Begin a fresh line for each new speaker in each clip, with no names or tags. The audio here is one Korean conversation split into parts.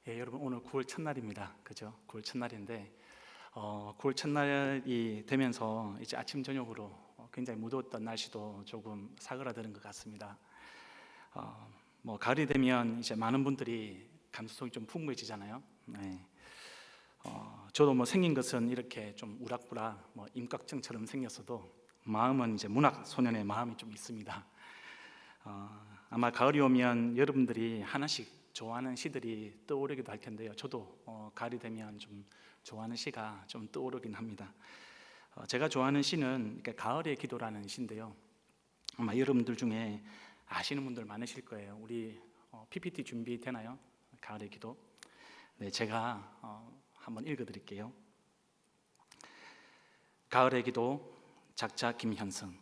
예, 여러분 오늘 9월 첫날입니다. 그죠? 9월 첫날인데 9월 첫날이 되면서 이제 아침 저녁으로 굉장히 무더웠던 날씨도 조금 사그라드는 것 같습니다. 가을이 되면 이제 많은 분들이 감수성이 좀 풍부해지잖아요. 네. 저도 생긴 것은 이렇게 좀 우락부락 임꺽정처럼 생겼어도 마음은 이제 문학 소년의 마음이 좀 있습니다. 아마 가을이 오면 여러분들이 하나씩 좋아하는 시들이 떠오르기도 할 텐데요. 저도 가을이 되면 좀 좋아하는 시가 좀 떠오르긴 합니다. 제가 좋아하는 시는 가을의 기도라는 시인데요. 아마 여러분들 중에 아시는 분들 많으실 거예요. 우리 PPT 준비되나요? 가을의 기도. 네, 제가 한번 읽어드릴게요. 가을의 기도, 작자 김현승.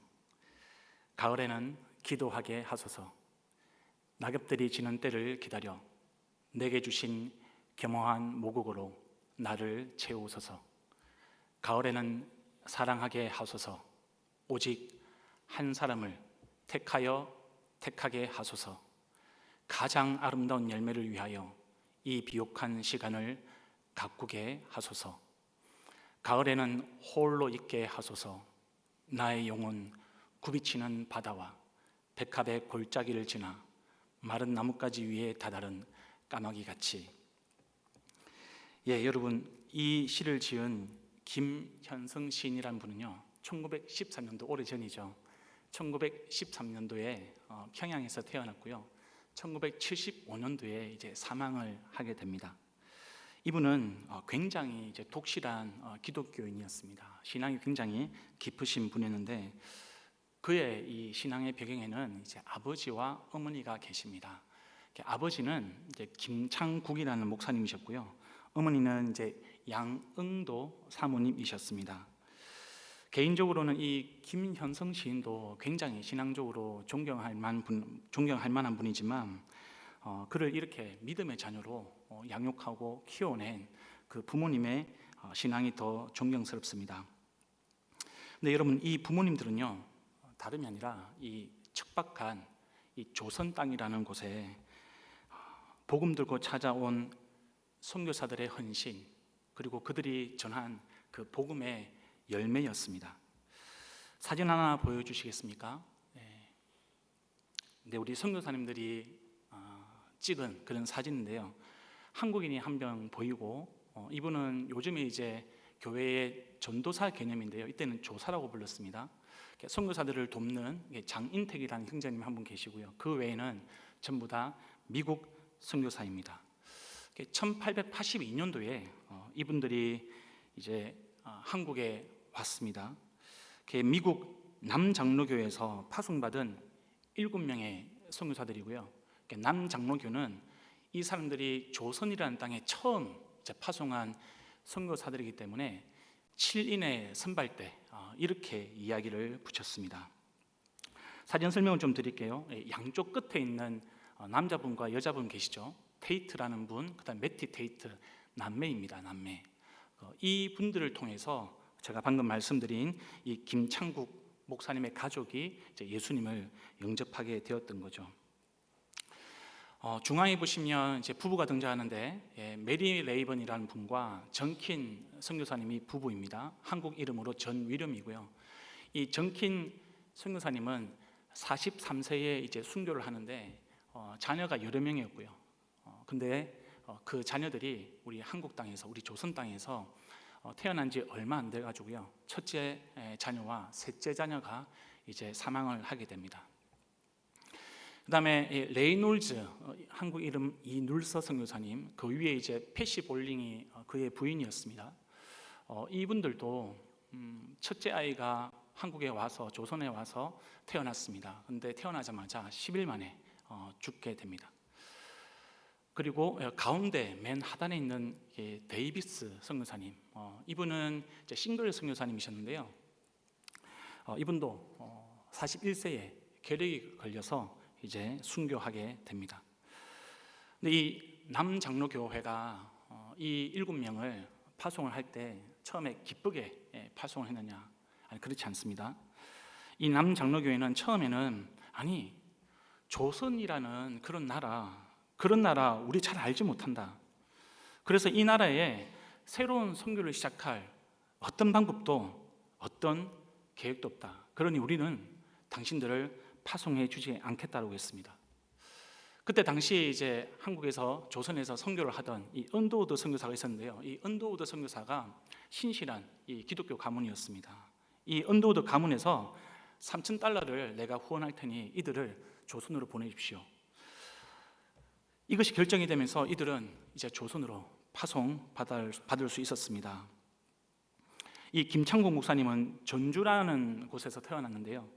가을에는 기도하게 하소서. 낙엽들이 지는 때를 기다려 내게 주신 겸허한 모국으로 나를 채우소서. 가을에는 사랑하게 하소서. 오직 한 사람을 택하게 하소서. 가장 아름다운 열매를 위하여 이 비옥한 시간을 가꾸게 하소서. 가을에는 홀로 있게 하소서. 나의 영혼 굽이치는 바다와 백합의 골짜기를 지나 마른 나뭇가지 위에 다다른 까마귀 같이. 예, 여러분, 이 시를 지은 김현성 시인이라는 분은요 1913년도, 오래전이죠. 1913년도에 평양에서 태어났고요 1975년도에 이제 사망을 하게 됩니다. 이분은 굉장히 이제 독실한 기독교인이었습니다. 신앙이 굉장히 깊으신 분이었는데 그의 이 신앙의 배경에는 이제 아버지와 어머니가 계십니다. 아버지는 이제 김창국이라는 목사님이셨고요. 어머니는 이제 양응도 사모님이셨습니다. 개인적으로는 이 김현성 시인도 굉장히 신앙적으로 존경할 만한 분이지만 그를 이렇게 믿음의 자녀로 양육하고 키워낸 그 부모님의 신앙이 더 존경스럽습니다. 근데 여러분, 이 부모님들은요 다름이 아니라 이 척박한 이 조선 땅이라는 곳에 복음 들고 찾아온 선교사들의 헌신, 그리고 그들이 전한 그 복음의 열매였습니다. 사진 하나 보여주시겠습니까? 네, 우리 선교사님들이 찍은 그런 사진인데요. 한국인이 한 명 보이고 이분은 요즘에 이제 교회의 전도사 개념인데요. 이때는 조사라고 불렀습니다. 선교사들을 돕는 장인택이라는 형제님 한 분 계시고요. 그 외에는 전부 다 미국 선교사입니다. 1882년도에 이분들이 이제 한국에 왔습니다. 미국 남장로교에서 파송받은 7명의 선교사들이고요. 남장로교는 이 사람들이 조선이라는 땅에 처음 파송한 선교사들이기 때문에 7인의 선발대, 이렇게 이야기를 붙였습니다. 사진 설명을 좀 드릴게요. 양쪽 끝에 있는 남자분과 여자분 계시죠? 테이트라는 분, 그 다음 매티 테이트, 남매입니다. 남매. 이 분들을 통해서 제가 방금 말씀드린 이 김창국 목사님의 가족이 이제 예수님을 영접하게 되었던 거죠. 중앙에 보시면 이제 부부가 등장하는데 메리 레이번이라는 분과 정킨 선교사님이 부부입니다. 한국 이름으로 전위름이고요. 이 정킨 선교사님은 43세에 이제 순교를 하는데 자녀가 여러 명이었고요. 근데 그 자녀들이 우리 한국 땅에서, 우리 조선 땅에서 태어난 지 얼마 안 돼 가지고요. 첫째 자녀와 셋째 자녀가 이제 사망을 하게 됩니다. 그 다음에 레이놀즈, 한국 이름 이눌서 선교사님, 그 위에 이제 패시 볼링이 그의 부인이었습니다. 이분들도 첫째 아이가 한국에 와서, 조선에 와서 태어났습니다. 근데 태어나자마자 10일 만에 죽게 됩니다. 그리고 가운데 맨 하단에 있는 데이비스 선교사님, 이분은 이제 싱글 선교사님이셨는데요. 이분도 41세에 결핵이 걸려서 이제 순교하게 됩니다. 근데 이 남장로교회가 이 7명을 파송을 할 때 처음에 기쁘게 파송을 했느냐? 아니, 그렇지 않습니다. 이 남장로교회는 처음에는 조선이라는 그런 나라 우리 잘 알지 못한다. 그래서 이 나라에 새로운 선교를 시작할 어떤 방법도 어떤 계획도 없다. 그러니 우리는 당신들을 파송해 주지 않겠다고 했습니다. 그때 당시 이제 한국에서 조선에서 선교를 하던 이 언더우드 선교사가 있었는데요. 이 언더우드 선교사가 신실한 이 기독교 가문이었습니다. 이 언더우드 가문에서 $3,000를 내가 후원할 테니 이들을 조선으로 보내십시오. 이것이 결정이 되면서 이들은 이제 조선으로 파송받을 수 있었습니다. 이 김창국 목사님은 전주라는 곳에서 태어났는데요.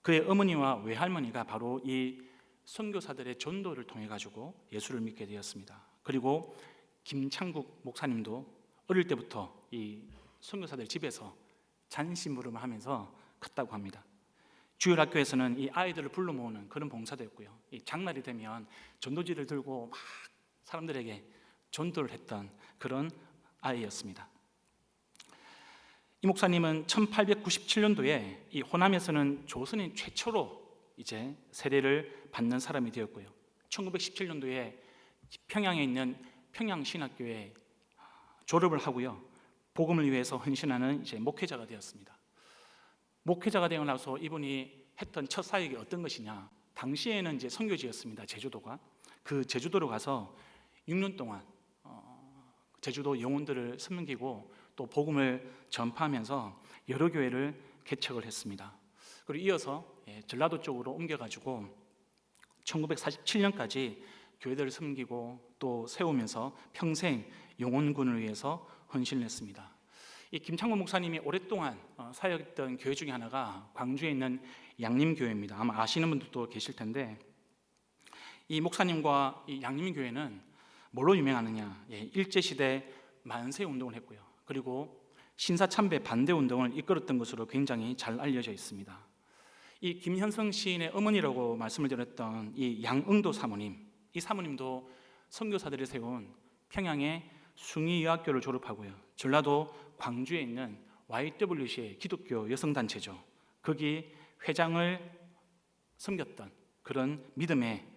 그의 어머니와 외할머니가 바로 이 선교사들의 전도를 통해 가지고 예수를 믿게 되었습니다. 그리고 김창국 목사님도 어릴 때부터 이 선교사들 집에서 잔심부름을 하면서 컸다고 합니다. 주일학교에서는 이 아이들을 불러 모으는 그런 봉사도였고요. 이 장날이 되면 전도지를 들고 막 사람들에게 전도를 했던 그런 아이였습니다. 이 목사님은 1897년도에 이 호남에서는 조선인 최초로 이제 세례를 받는 사람이 되었고요. 1917년도에 평양에 있는 평양신학교에 졸업을 하고요. 복음을 위해서 헌신하는 이제 목회자가 되었습니다. 목회자가 되고 나서 이분이 했던 첫 사역이 어떤 것이냐? 당시에는 이제 선교지였습니다. 제주도가. 그 제주도로 가서 6년 동안 제주도 영혼들을 섬기고 또 복음을 전파하면서 여러 교회를 개척을 했습니다. 그리고 이어서 전라도 쪽으로 옮겨가지고 1947년까지 교회들을 섬기고 또 세우면서 평생 영혼군을 위해서 헌신을 했습니다. 이 김창곤 목사님이 오랫동안 사역했던 교회 중에 하나가 광주에 있는 양림교회입니다. 아마 아시는 분들도 계실 텐데 이 목사님과 이 양림교회는 뭘로 유명하느냐? 일제시대 만세운동을 했고요. 그리고 신사참배 반대운동을 이끌었던 것으로 굉장히 잘 알려져 있습니다. 이 김현성 시인의 어머니라고 말씀을 드렸던 이 양응도 사모님, 이 사모님도 선교사들이 세운 평양의 숭의여학교를 졸업하고요. 전라도 광주에 있는 YWCA 기독교 여성단체죠. 거기 회장을 섬겼던 그런 믿음의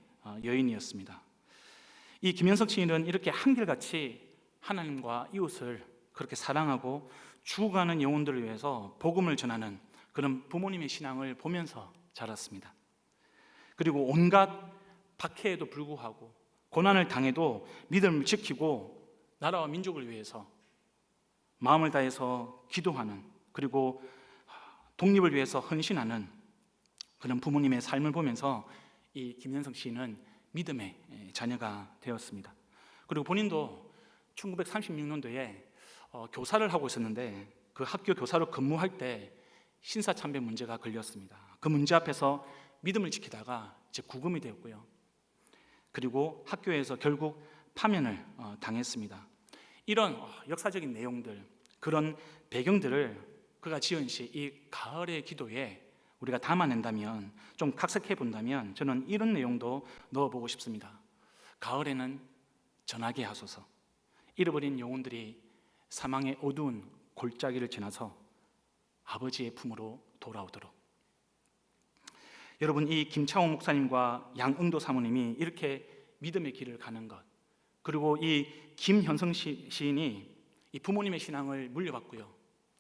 여인이었습니다. 이 김현석 시인은 이렇게 한결같이 하나님과 이웃을 그렇게 사랑하고 죽어가는 영혼들을 위해서 복음을 전하는 그런 부모님의 신앙을 보면서 자랐습니다. 그리고 온갖 박해에도 불구하고 고난을 당해도 믿음을 지키고 나라와 민족을 위해서 마음을 다해서 기도하는, 그리고 독립을 위해서 헌신하는 그런 부모님의 삶을 보면서 이 김현석 씨는 믿음의 자녀가 되었습니다. 그리고 본인도 1936년도에 교사를 하고 있었는데 그 학교 교사로 근무할 때 신사참배 문제가 걸렸습니다. 그 문제 앞에서 믿음을 지키다가 이제 구금이 되었고요. 그리고 학교에서 결국 파면을 당했습니다. 이런 역사적인 내용들, 그런 배경들을 그가 지은 시 이 가을의 기도에 우리가 담아낸다면, 좀 각색해 본다면 저는 이런 내용도 넣어보고 싶습니다. 가을에는 전하게 하소서. 잃어버린 영혼들이 사망의 어두운 골짜기를 지나서 아버지의 품으로 돌아오도록. 여러분, 이 김창호 목사님과 양응도 사모님이 이렇게 믿음의 길을 가는 것, 그리고 이 김현성 시인이 이 부모님의 신앙을 물려받고요,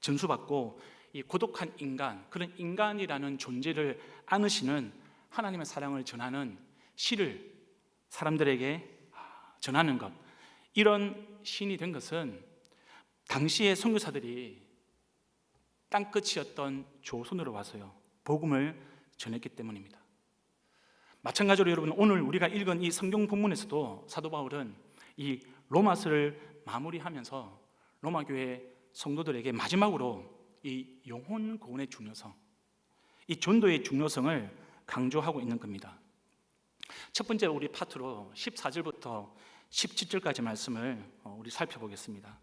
전수받고 이 고독한 인간, 그런 인간이라는 존재를 안으시는 하나님의 사랑을 전하는 시를 사람들에게 전하는 것, 이런 시인이 된 것은 당시의 선교사들이 땅끝이었던 조선으로 와서요 복음을 전했기 때문입니다. 마찬가지로 여러분, 오늘 우리가 읽은 이 성경 본문에서도 사도 바울은 이 로마서를 마무리하면서 로마 교회 성도들에게 마지막으로 이 영혼 구원의 중요성, 이 전도의 중요성을 강조하고 있는 겁니다. 첫 번째 우리 파트로 14절부터 17절까지 말씀을 우리 살펴보겠습니다.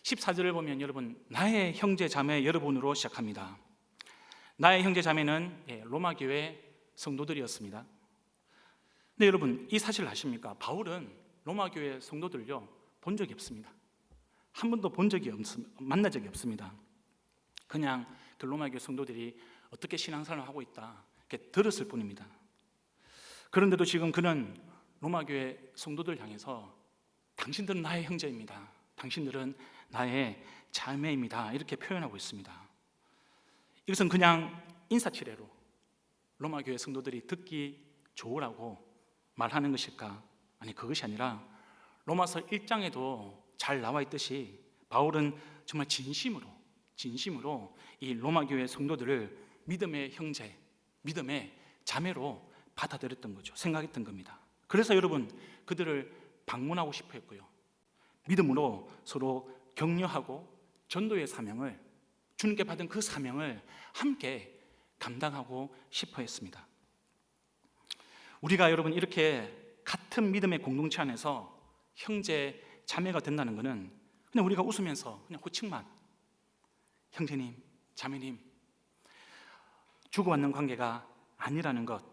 14절을 보면 여러분, 나의 형제 자매 여러분으로 시작합니다. 나의 형제 자매는 로마 교회 성도들이었습니다. 근데 여러분, 이 사실을 아십니까? 바울은 로마 교회 성도들요 본 적이 없습니다. 한 번도 만난 적이 없습니다. 그냥 그 로마 교회 성도들이 어떻게 신앙생활을 하고 있다 이렇게 들었을 뿐입니다. 그런데도 지금 그는 로마 교회 성도들 향해서 당신들은 나의 형제입니다. 당신들은 나의 자매입니다. 이렇게 표현하고 있습니다. 이것은 그냥 인사치레로 로마 교회 성도들이 듣기 좋으라고 말하는 것일까? 아니, 그것이 아니라 로마서 1장에도 잘 나와 있듯이 바울은 정말 진심으로 이 로마 교회 성도들을 믿음의 형제, 믿음의 자매로 받아들였던 거죠. 생각했던 겁니다. 그래서 여러분, 그들을 방문하고 싶어 했고요. 믿음으로 서로 격려하고 전도의 사명을, 주님께 받은 그 사명을 함께 감당하고 싶어 했습니다. 우리가 여러분 이렇게 같은 믿음의 공동체 안에서 형제, 자매가 된다는 것은 그냥 우리가 웃으면서 그냥 호칭만, 형제님, 자매님, 주고받는 관계가 아니라는 것.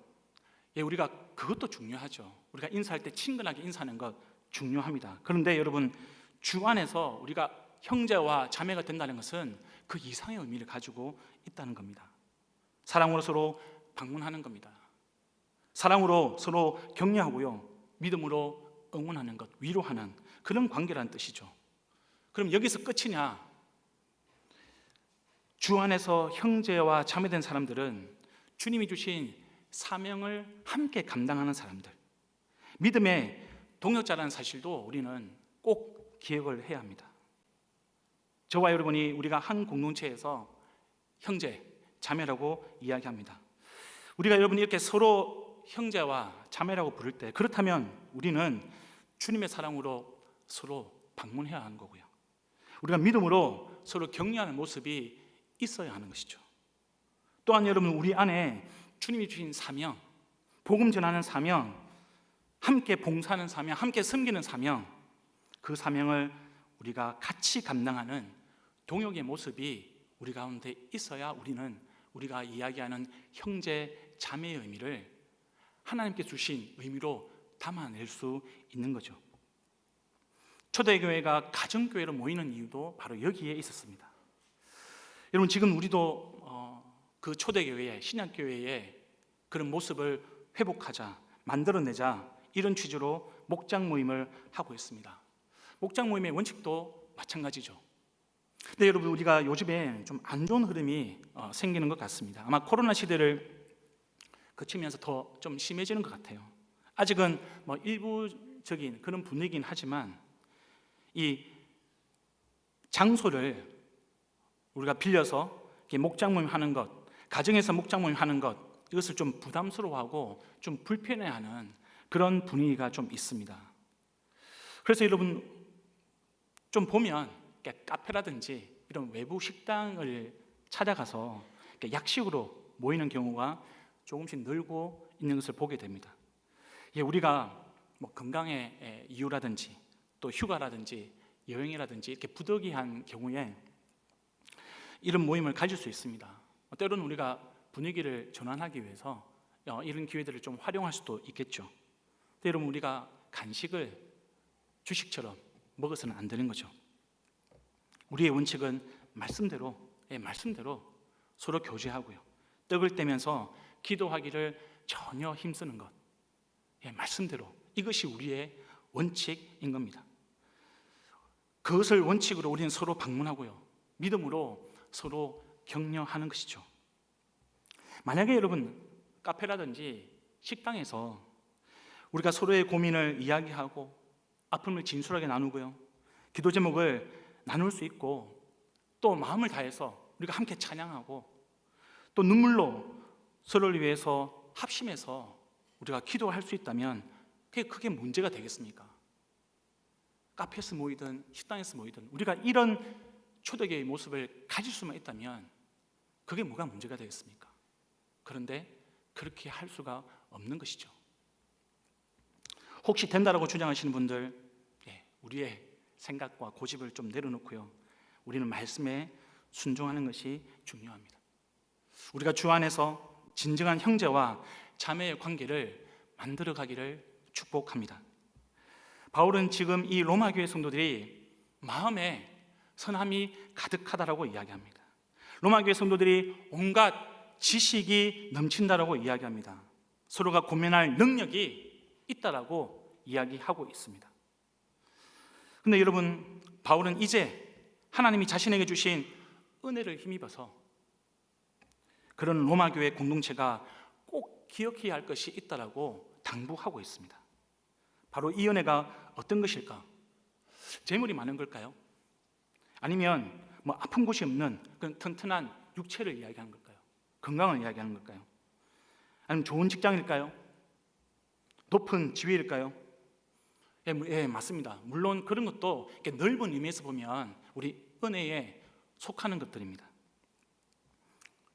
예, 우리가 그것도 중요하죠. 우리가 인사할 때 친근하게 인사하는 것 중요합니다. 그런데 여러분, 주 안에서 우리가 형제와 자매가 된다는 것은 그 이상의 의미를 가지고 있다는 겁니다. 사랑으로 서로 방문하는 겁니다. 사랑으로 서로 격려하고요, 믿음으로 응원하는 것, 위로하는 그런 관계라는 뜻이죠. 그럼 여기서 끝이냐? 주 안에서 형제와 자매된 사람들은 주님이 주신 사명을 함께 감당하는 사람들, 믿음의 동역자라는 사실도 우리는 꼭 기억을 해야 합니다. 저와 여러분이 우리가 한 공동체에서 형제, 자매라고 이야기합니다. 우리가 여러분 이렇게 서로 형제와 자매라고 부를 때, 그렇다면 우리는 주님의 사랑으로 서로 방문해야 하는 거고요, 우리가 믿음으로 서로 격려하는 모습이 있어야 하는 것이죠. 또한 여러분, 우리 안에 주님이 주신 사명, 복음 전하는 사명, 함께 봉사하는 사명, 함께 섬기는 사명, 그 사명을 우리가 같이 감당하는 동역의 모습이 우리 가운데 있어야 우리는 우리가 이야기하는 형제, 자매의 의미를 하나님께 주신 의미로 담아낼 수 있는 거죠. 초대교회가 가정교회로 모이는 이유도 바로 여기에 있었습니다. 여러분, 지금 우리도 그 초대교회의, 신약교회의 그런 모습을 회복하자, 만들어내자, 이런 취지로 목장 모임을 하고 있습니다. 목장 모임의 원칙도 마찬가지죠. 근데 여러분, 우리가 요즘에 좀 안 좋은 흐름이 생기는 것 같습니다. 아마 코로나 시대를 거치면서 더 좀 심해지는 것 같아요. 아직은 뭐 일부적인 그런 분위기긴 하지만 이 장소를 우리가 빌려서 목장 모임 하는 것, 가정에서 목장 모임 하는 것, 이것을 좀 부담스러워하고 좀 불편해하는 그런 분위기가 좀 있습니다. 그래서 여러분, 좀 보면 카페라든지 이런 외부 식당을 찾아가서 약식으로 모이는 경우가 조금씩 늘고 있는 것을 보게 됩니다. 우리가 뭐 건강의 이유라든지 또 휴가라든지 여행이라든지 이렇게 부득이한 경우에 이런 모임을 가질 수 있습니다. 때로는 우리가 분위기를 전환하기 위해서 이런 기회들을 좀 활용할 수도 있겠죠. 근데 여러분, 우리가 간식을 주식처럼 먹어서는 안 되는 거죠. 우리의 원칙은 말씀대로 서로 교제하고요, 떡을 떼면서 기도하기를 전혀 힘쓰는 것, 말씀대로, 이것이 우리의 원칙인 겁니다. 그것을 원칙으로 우리는 서로 방문하고요, 믿음으로 서로 격려하는 것이죠. 만약에 여러분, 카페라든지 식당에서 우리가 서로의 고민을 이야기하고 아픔을 진솔하게 나누고요, 기도 제목을 나눌 수 있고, 또 마음을 다해서 우리가 함께 찬양하고 또 눈물로 서로를 위해서 합심해서 우리가 기도할 수 있다면 그게 문제가 되겠습니까? 카페에서 모이든 식당에서 모이든 우리가 이런 초대교회의 모습을 가질 수만 있다면 그게 뭐가 문제가 되겠습니까? 그런데 그렇게 할 수가 없는 것이죠. 혹시 된다라고 주장하시는 분들, 우리의 생각과 고집을 좀 내려놓고요, 우리는 말씀에 순종하는 것이 중요합니다. 우리가 주 안에서 진정한 형제와 자매의 관계를 만들어가기를 축복합니다. 바울은 지금 이 로마 교회 성도들이 마음에 선함이 가득하다라고 이야기합니다. 로마 교회 성도들이 온갖 지식이 넘친다라고 이야기합니다. 서로가 고민할 능력이 있다라고 이야기하고 있습니다. 근데 여러분, 바울은 이제 하나님이 자신에게 주신 은혜를 힘입어서 그런 로마 교회 공동체가 꼭 기억해야 할 것이 있다라고 당부하고 있습니다. 바로 이 은혜가 어떤 것일까? 재물이 많은 걸까요? 아니면 아픈 곳이 없는 그런 튼튼한 육체를 이야기하는 걸까요? 건강을 이야기하는 걸까요? 아니면 좋은 직장일까요? 높은 지위일까요? 예, 맞습니다. 물론 그런 것도 이렇게 넓은 의미에서 보면 우리 은혜에 속하는 것들입니다.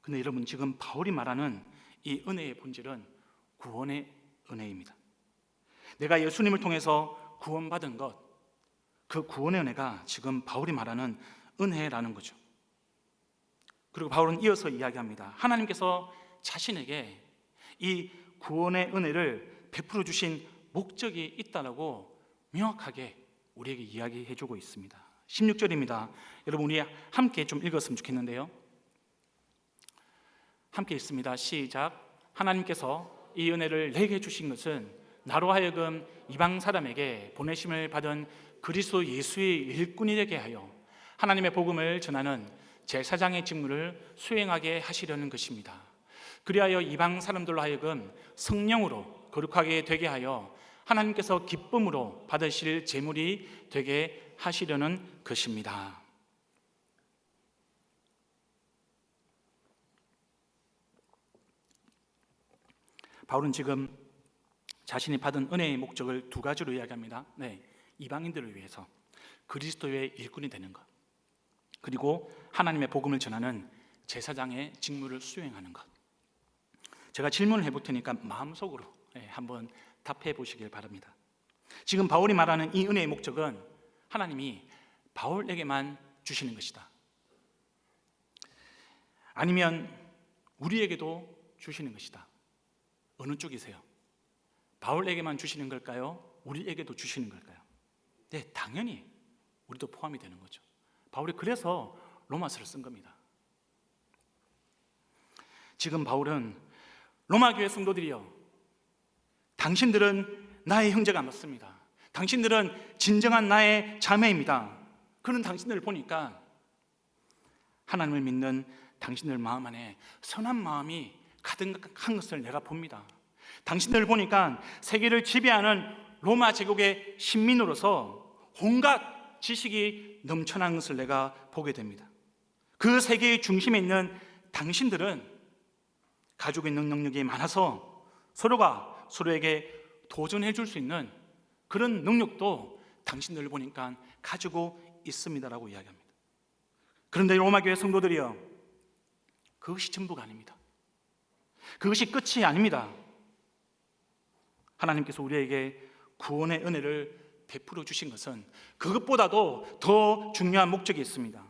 근데 여러분, 지금 바울이 말하는 이 은혜의 본질은 구원의 은혜입니다. 내가 예수님을 통해서 구원받은 것, 그 구원의 은혜가 지금 바울이 말하는 은혜라는 거죠. 그리고 바울은 이어서 이야기합니다. 하나님께서 자신에게 이 구원의 은혜를 베풀어 주신 목적이 있다라고 명확하게 우리에게 이야기해 주고 있습니다. 16절입니다. 여러분, 우리 함께 좀 읽었으면 좋겠는데요. 함께 읽습니다. 시작. 하나님께서 이 은혜를 내게 주신 것은 나로 하여금 이방 사람에게 보내심을 받은 그리스도 예수의 일꾼이 되게 하여 하나님의 복음을 전하는 제사장의 직무를 수행하게 하시려는 것입니다. 그리하여 이방 사람들로 하여금 성령으로 거룩하게 되게 하여 하나님께서 기쁨으로 받으실 제물이 되게 하시려는 것입니다. 바울은 지금 자신이 받은 은혜의 목적을 두 가지로 이야기합니다. 이방인들을 위해서 그리스도의 일꾼이 되는 것, 그리고 하나님의 복음을 전하는 제사장의 직무를 수행하는 것. 제가 질문을 해볼 테니까 마음속으로 한번 답해 보시길 바랍니다. 지금 바울이 말하는 이 은혜의 목적은 하나님이 바울에게만 주시는 것이다, 아니면 우리에게도 주시는 것이다. 어느 쪽이세요? 바울에게만 주시는 걸까요? 우리에게도 주시는 걸까요? 네, 당연히 우리도 포함이 되는 거죠. 바울이 그래서 로마서를 쓴 겁니다. 지금 바울은 로마 교회 성도들이여, 당신들은 나의 형제가 맞습니다. 당신들은 진정한 나의 자매입니다. 그런 당신들을 보니까 하나님을 믿는 당신들 마음 안에 선한 마음이 가득한 것을 내가 봅니다. 당신들을 보니까 세계를 지배하는 로마 제국의 신민으로서 온갖 지식이 넘쳐난 것을 내가 보게 됩니다. 그 세계의 중심에 있는 당신들은 가지고 있는 능력이 많아서 서로가 서로에게 도전해 줄 수 있는 그런 능력도 당신들을 보니까 가지고 있습니다라고 이야기합니다. 그런데 로마 교회 성도들이요, 그것이 전부가 아닙니다. 그것이 끝이 아닙니다. 하나님께서 우리에게 구원의 은혜를 베풀어 주신 것은 그것보다도 더 중요한 목적이 있습니다.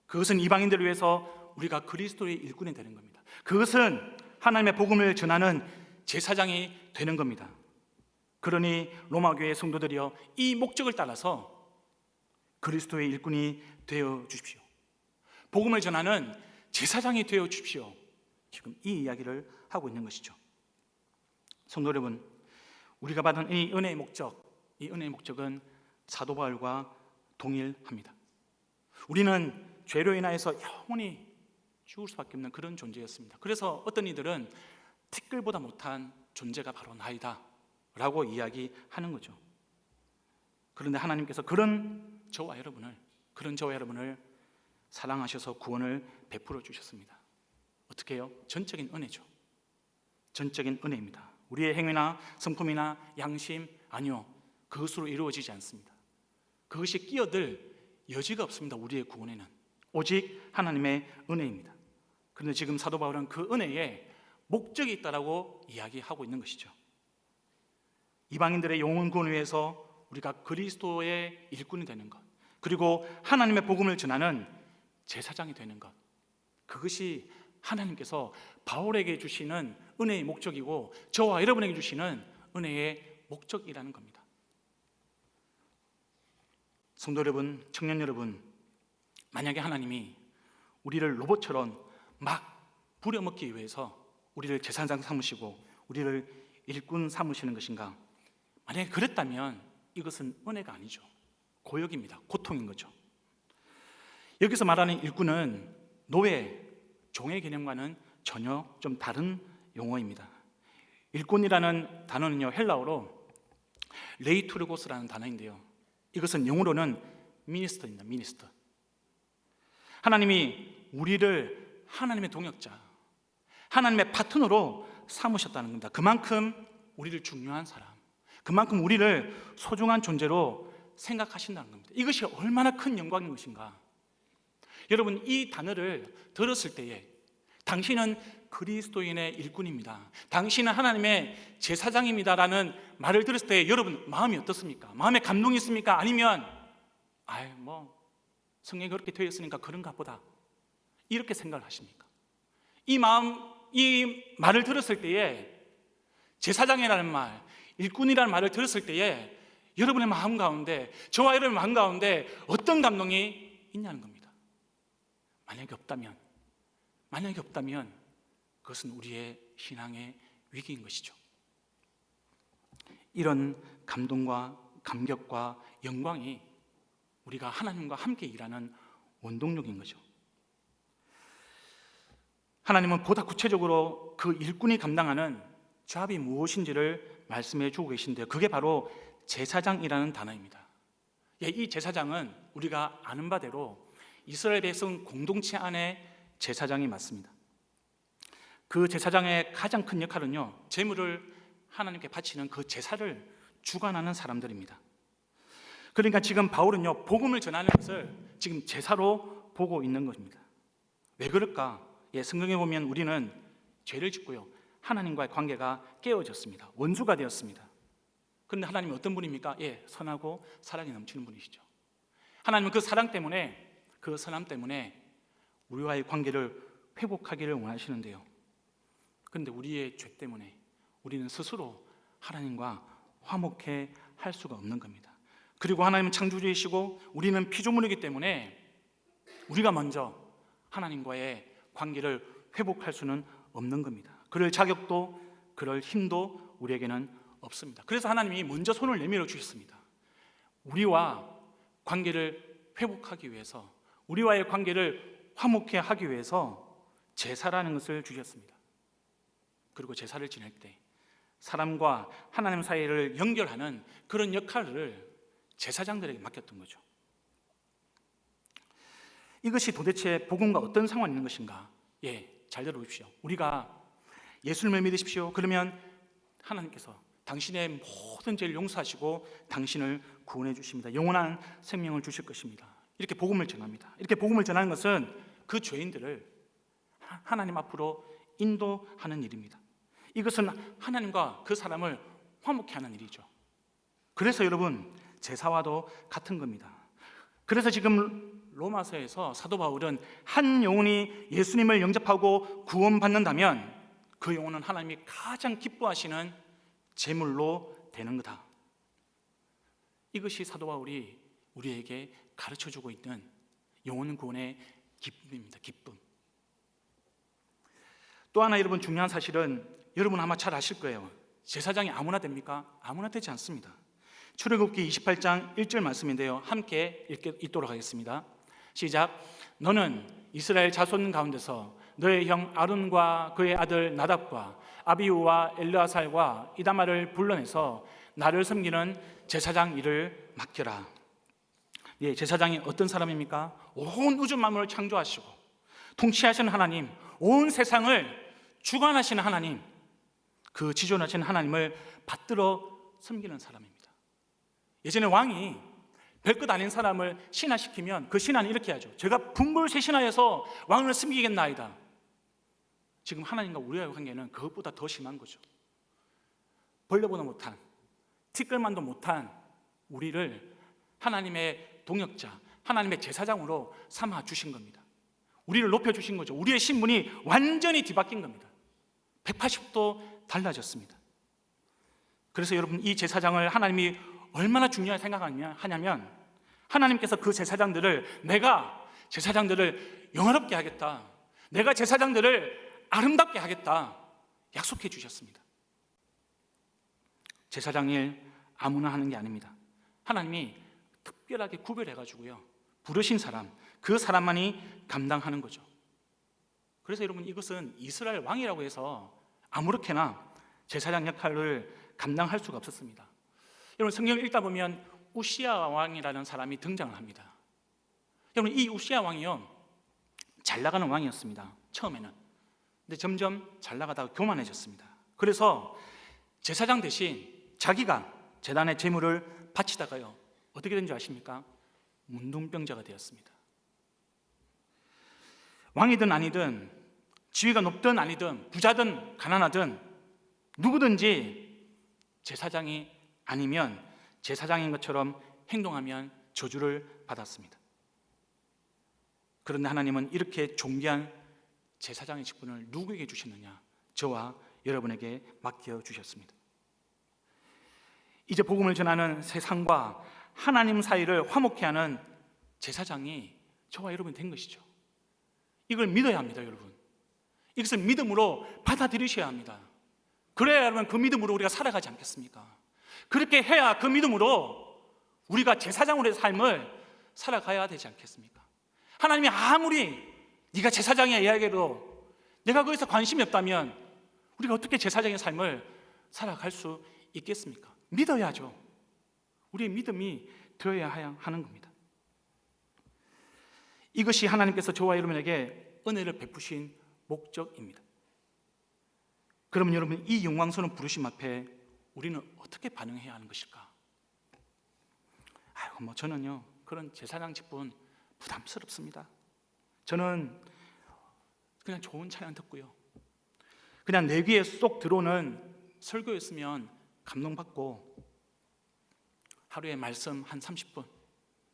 그것은 이방인들을 위해서 우리가 그리스도의 일꾼이 되는 겁니다. 그것은 하나님의 복음을 전하는 제사장이 되는 겁니다. 그러니 로마 교회 성도들이여, 이 목적을 따라서 그리스도의 일꾼이 되어 주십시오. 복음을 전하는 제사장이 되어 주십시오. 지금 이 이야기를 하고 있는 것이죠. 성도 여러분, 우리가 받은 이 은혜의 목적, 이 은혜의 목적은 사도 바울과 동일합니다. 우리는 죄로 인하여서 영원히 죽을 수밖에 없는 그런 존재였습니다. 그래서 어떤 이들은 티끌보다 못한 존재가 바로 나이다 라고 이야기하는 거죠. 그런데 하나님께서 그런 저와 여러분을 사랑하셔서 구원을 베풀어 주셨습니다. 어떻게 해요? 전적인 은혜죠. 전적인 은혜입니다. 우리의 행위나 성품이나 양심, 아니요, 그것으로 이루어지지 않습니다. 그것이 끼어들 여지가 없습니다. 우리의 구원에는 오직 하나님의 은혜입니다. 그런데 지금 사도 바울은 그 은혜에 목적이 있다라고 이야기하고 있는 것이죠. 이방인들의 영혼 구원을 위해서 우리가 그리스도의 일꾼이 되는 것, 그리고 하나님의 복음을 전하는 제사장이 되는 것, 그것이 하나님께서 바울에게 주시는 은혜의 목적이고 저와 여러분에게 주시는 은혜의 목적이라는 겁니다. 성도 여러분, 청년 여러분, 만약에 하나님이 우리를 로봇처럼 막 부려먹기 위해서 우리를 제사장 삼으시고 우리를 일꾼 삼으시는 것인가? 만약에 그랬다면 이것은 은혜가 아니죠. 고역입니다. 고통인 거죠. 여기서 말하는 일꾼은 노예, 종의 개념과는 전혀 좀 다른 용어입니다. 일꾼이라는 단어는요, 헬라어로 레이투르고스라는 단어인데요, 이것은 영어로는 미니스터입니다. 미니스터. 하나님이 우리를 하나님의 동역자, 하나님의 파트너로 삼으셨다는 겁니다. 그만큼 우리를 중요한 사람, 그만큼 우리를 소중한 존재로 생각하신다는 겁니다. 이것이 얼마나 큰 영광인 것인가. 여러분, 이 단어를 들었을 때에 당신은 그리스도인의 일꾼입니다, 당신은 하나님의 제사장입니다라는 말을 들었을 때 여러분 마음이 어떻습니까? 마음에 감동이 있습니까? 아니면 성경이 그렇게 되어 있으니까 그런가 보다, 이렇게 생각을 하십니까? 이 말을 들었을 때에, 제사장이라는 말, 일꾼이라는 말을 들었을 때에 여러분의 마음 가운데, 저와 여러분의 마음 가운데 어떤 감동이 있냐는 겁니다. 만약에 없다면 그것은 우리의 신앙의 위기인 것이죠. 이런 감동과 감격과 영광이 우리가 하나님과 함께 일하는 원동력인 거죠. 하나님은 보다 구체적으로 그 일꾼이 감당하는 잡이 무엇인지를 말씀해 주고 계신데요, 그게 바로 제사장이라는 단어입니다. 이 제사장은 우리가 아는 바대로 이스라엘 백성 공동체 안에 제사장이 맞습니다. 그 제사장의 가장 큰 역할은요, 제물을 하나님께 바치는 그 제사를 주관하는 사람들입니다. 그러니까 지금 바울은요, 복음을 전하는 것을 지금 제사로 보고 있는 것입니다. 왜 그럴까? 성경에 보면 우리는 죄를 짓고요, 하나님과의 관계가 깨어졌습니다. 원수가 되었습니다. 그런데 하나님은 어떤 분입니까? 선하고 사랑이 넘치는 분이시죠. 하나님은 그 사랑 때문에, 그 선함 때문에 우리와의 관계를 회복하기를 원하시는데요, 그런데 우리의 죄 때문에 우리는 스스로 하나님과 화목해 할 수가 없는 겁니다. 그리고 하나님은 창조주이시고 우리는 피조물이기 때문에 우리가 먼저 하나님과의 관계를 회복할 수는 없는 겁니다. 그럴 자격도 그럴 힘도 우리에게는 없습니다. 그래서 하나님이 먼저 손을 내밀어 주셨습니다. 우리와 관계를 회복하기 위해서, 우리와의 관계를 화목해 하기 위해서 제사라는 것을 주셨습니다. 그리고 제사를 지낼 때 사람과 하나님 사이를 연결하는 그런 역할을 제사장들에게 맡겼던 거죠. 이것이 도대체 복음과 어떤 상관이 있는 것인가? 잘 들어보십시오. 우리가 예수님을 믿으십시오, 그러면 하나님께서 당신의 모든 죄를 용서하시고 당신을 구원해 주십니다. 영원한 생명을 주실 것입니다. 이렇게 복음을 전합니다. 이렇게 복음을 전하는 것은 그 죄인들을 하나님 앞으로 인도하는 일입니다. 이것은 하나님과 그 사람을 화목케 하는 일이죠. 그래서 여러분, 제사와도 같은 겁니다. 그래서 지금 로마서에서 사도 바울은 한 영혼이 예수님을 영접하고 구원받는다면 그 영혼은 하나님이 가장 기뻐하시는 제물로 되는 거다. 이것이 사도 바울이 우리에게 가르쳐주고 있는 영혼 구원의 기쁨입니다. 기쁨. 또 하나 여러분, 중요한 사실은 여러분 아마 잘 아실 거예요. 제사장이 아무나 됩니까? 아무나 되지 않습니다. 출애굽기 28장 1절 말씀인데요, 함께 읽도록 하겠습니다. 시작. 너는 이스라엘 자손 가운데서 너의 형 아론과 그의 아들 나답과 아비후와 엘르아살과 이다말을 불러내서 나를 섬기는 제사장 일을 맡겨라. 제사장이 어떤 사람입니까? 온 우주 만물을 창조하시고 통치하시는 하나님, 온 세상을 주관하시는 하나님, 그 지존하신 하나님을 받들어 섬기는 사람입니다. 예전에 왕이 별것 아닌 사람을 신하시키면 그 신하는 이렇게 하죠. 제가 분불쇄신하여서 왕을 섬기겠나이다. 지금 하나님과 우리와의 관계는 그것보다 더 심한 거죠. 벌레보다 못한, 티끌만도 못한 우리를 하나님의 동역자, 하나님의 제사장으로 삼아 주신 겁니다. 우리를 높여주신 거죠. 우리의 신분이 완전히 뒤바뀐 겁니다. 180도 달라졌습니다. 그래서 여러분, 이 제사장을 하나님이 얼마나 중요하게 생각하냐면, 하나님께서 그 제사장들을, 내가 제사장들을 영화롭게 하겠다, 내가 제사장들을 아름답게 하겠다 약속해 주셨습니다. 제사장 일 아무나 하는 게 아닙니다. 하나님이 특별하게 구별해가지고요, 부르신 사람, 그 사람만이 감당하는 거죠. 그래서 여러분, 이것은 이스라엘 왕이라고 해서 아무렇게나 제사장 역할을 감당할 수가 없었습니다. 여러분, 성경을 읽다 보면 우시야 왕이라는 사람이 등장을 합니다. 여러분, 이 우시야 왕이요, 잘 나가는 왕이었습니다, 처음에는. 근데 점점 잘 나가다가 교만해졌습니다. 그래서 제사장 대신 자기가 제단의 제물을 바치다가요, 어떻게 된 줄 아십니까? 문둥병자가 되었습니다. 왕이든 아니든, 지위가 높든 아니든, 부자든 가난하든 누구든지 제사장이 아니면 제사장인 것처럼 행동하면 저주를 받았습니다. 그런데 하나님은 이렇게 존귀한 제사장의 직분을 누구에게 주셨느냐? 저와 여러분에게 맡겨주셨습니다. 이제 복음을 전하는 세상과 하나님 사이를 화목케 하는 제사장이 저와 여러분이 된 것이죠. 이걸 믿어야 합니다, 여러분. 이것을 믿음으로 받아들이셔야 합니다. 그래야 여러분, 그 믿음으로 우리가 살아가지 않겠습니까? 그렇게 해야 그 믿음으로 우리가 제사장으로의 삶을 살아가야 되지 않겠습니까? 하나님이 아무리 네가 제사장이야 이야기해도 내가 거기서 관심이 없다면 우리가 어떻게 제사장의 삶을 살아갈 수 있겠습니까? 믿어야죠. 우리의 믿음이 되어야 하는 겁니다. 이것이 하나님께서 저와 여러분에게 은혜를 베푸신 목적입니다. 그러면 여러분, 이 영광스러운 부르심 앞에 우리는 어떻게 반응해야 하는 것일까? 저는요, 그런 제사장 직분 부담스럽습니다. 저는 그냥 좋은 찬양 듣고요, 그냥 내 귀에 쏙 들어오는 설교였으면 감동받고 하루에 말씀 한 30분,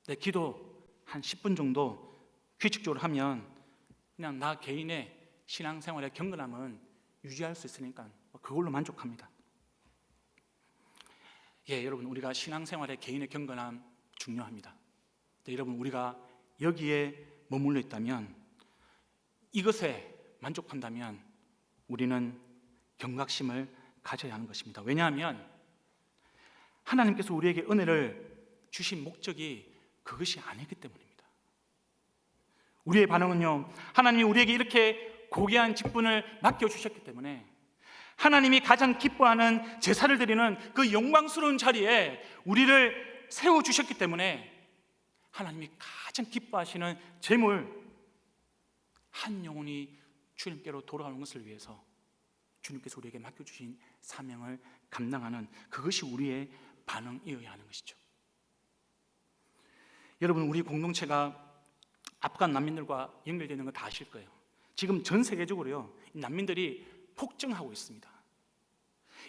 내 기도 한 10분 정도 규칙적으로 하면 그냥 나 개인의 신앙생활의 경건함은 유지할 수 있으니까 그걸로 만족합니다. 여러분, 우리가 신앙생활의 개인의 경건함 중요합니다. 여러분, 우리가 여기에 머물러 있다면, 이것에 만족한다면 우리는 경각심을 가져야 하는 것입니다. 왜냐하면 하나님께서 우리에게 은혜를 주신 목적이 그것이 아니기 때문입니다. 우리의 반응은요, 하나님이 우리에게 이렇게 고귀한 직분을 맡겨주셨기 때문에 하나님이 가장 기뻐하는 제사를 드리는 그 영광스러운 자리에 우리를 세워주셨기 때문에 하나님이 가장 기뻐하시는 제물 한 영혼이 주님께로 돌아오는 것을 위해서 주님께서 우리에게 맡겨주신 사명을 감당하는, 그것이 우리의 반응이어야 하는 것이죠. 여러분, 우리 공동체가 아프간 난민들과 연결되는 거 다 아실 거예요. 지금 전 세계적으로요, 난민들이 폭증하고 있습니다.